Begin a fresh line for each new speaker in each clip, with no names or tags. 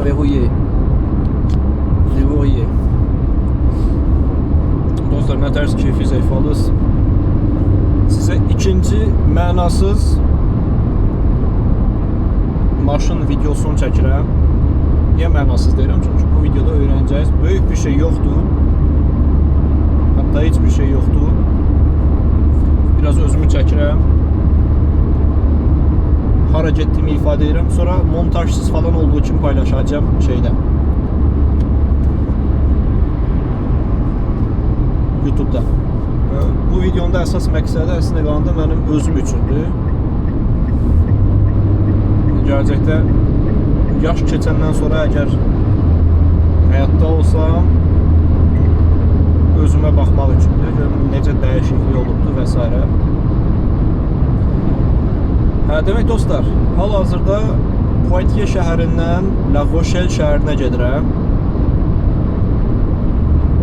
verrouillé. Verrouillé. Dostlar, nə tərz keyfi zəifalız. Sizə ikinci mənasız maşın videosunu çəkirəm. Niyə mənasız deyirəm? Çünki bu videoda öyrənəcəyiniz böyük bir şey yoxdur. Hatta heç bir şey yoxdur. Biraz özümü çəkirəm. Hara getdiyimi ifadə edirəm. Sonra montajsız falan olduğu için paylaşacağım şeydə. YouTube'da. Bu videonun da əsas məqsədi əslində qalanda mənim özüm üçündür. Gələcəkdə yaş keçəndən sonra əgər həyatda olsam özümə baxmaq üçündür. Görüm necə dəyişiklik olubdur və s. Demək dostlar, hal-hazırda Poitiers şəhərindən La Rochelle şəhərinə gedirəm.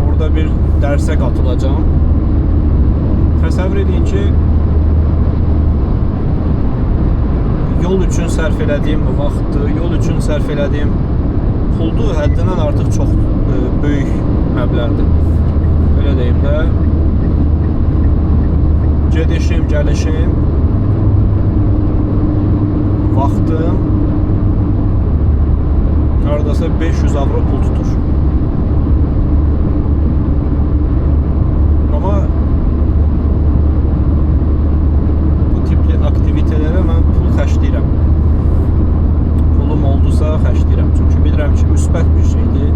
Orada bir dərsə qatılacağam. Təsəvvür edin ki, yol üçün sərf elədiyim vaxtı, yol üçün sərf elədiyim puldu həddindən artıq çox böyük məbləğdir. Belə deyim də, gedişim, gəlişim, vaxtım haradasa 500 avro pul tutur. Amma bu tipli aktivitelərə mən pul xərcləyirəm. Pulum oldusa xərcləyirəm. Çünki bilirəm ki, müsbət bir şeydir.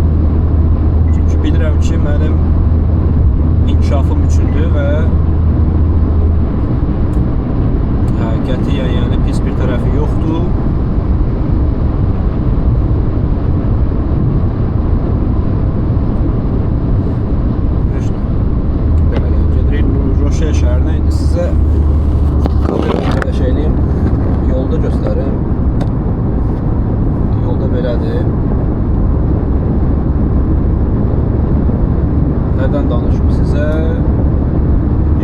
Çünki bilirəm ki, mənim inkişafım üçündür və qətiyyən, yəni pis bir tərəfi yoxdur. Belə gedirik Rochelle şəhərinə. İndi sizə kamerayı şeyləyim, yolda göstərim. Yolda belədir. Nədən danışım sizə?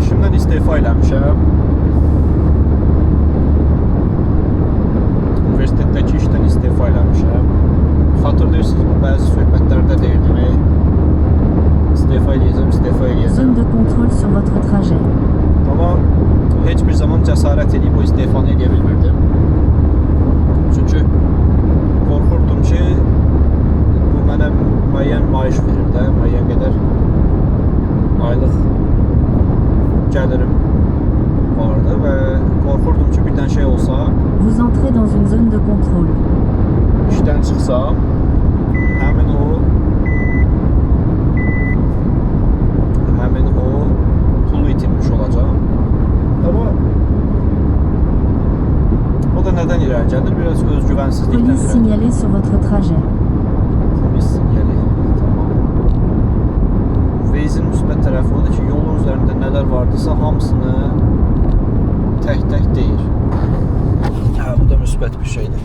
İşimdən istifa eləmişəm. Üniversitedəki işdən istifa eləmişəm. Xatırlayırsınız, bu bəzi söhbətlərdə deyirdim. İstifa eləyəcəm.
Zone de contrôle sur votre trajet.
Amma heç bir zaman cəsarət edib bu istifanı eləyə bilmirdim. Çünki qorxurdum ki, bu mənə müəyyən maaş verir də, müəyyən qədər aylıq gəlirim vardı və qorxurdum ki, birdən şey olsa,
Vous entrez dans une zone de contrôle.
işdən çıxsam, həmin o pulu itirmiş olacaq. Amma o da nədən irəli gəlir? Biraz özgüvənsizlikdən
Police
irəli.
signalée sur votre trajet.
Polis sinyali. Tamam. Waze-in müsbət tərəfi odur ki, yolun üzərində nələr vardısa hamısını tək-tək deyir. Bu da müsbət bir şeydir.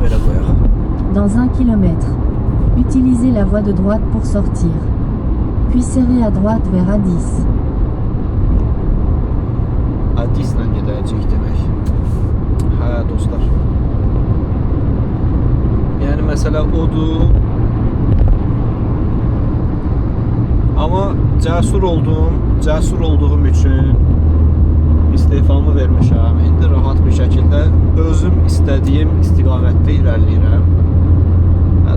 Böyle qoyaq.
Dans 1 kilomètre, utilisez la voie de droite pour sortir. Puis serrez à droite vers A10.
Adislə gedəcəyik demək. Dostlar. Yəni məsələ odur. Amma cəsur olduğum üçün istifamı vermişəm. İndi rahat bir şəkildə özüm istədiyim istiqamətdə irəliləyirəm.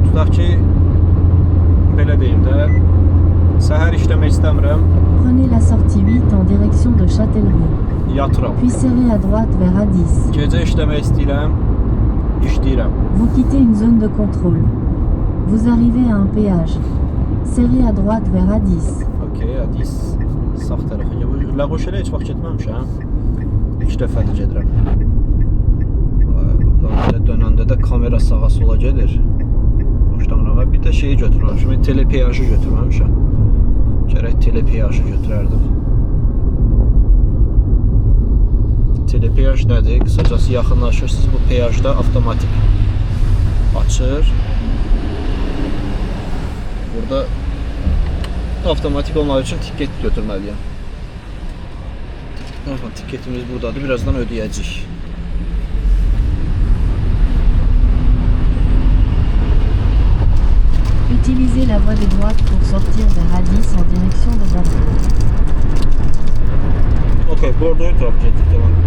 Tutaq ki, belə deyim də, səhər işləmək istəmirəm,
Prenez la sortie 8 en direction de Châtellerault.
yatıram.
Puis serrez à droite vers A10.
Gecə işləmək istəyirəm, işləyirəm.
Vous quittez une zone de contrôle. Vous arrivez à un péage. Serrez à droite vers A10.
Okey, Adis sağ tərəfə. La Rochelle-ə heç vaxt getməmişəm. İlk dəfədir gedirəm. Belə dönəndə də kamera sağa sola gedir. Xoşlamıram və bir də şeyi götürməmişəm. Telepeyajı götürməmişəm. Gərək telepeyajı götürərdim. Telepeyaj nədir? Qısacası yaxınlaşırsınız, bu peyajda avtomatik açır. Burada avtomatik olmaq üçün tiket götürməliyəm. Tiketimiz buradadır, birazdan ödəyəcəyik.
Suivez la voie de droite pour sortir vers A10 en direction de Bordeaux.
Okey, Bordo'ya taraf getdik devam.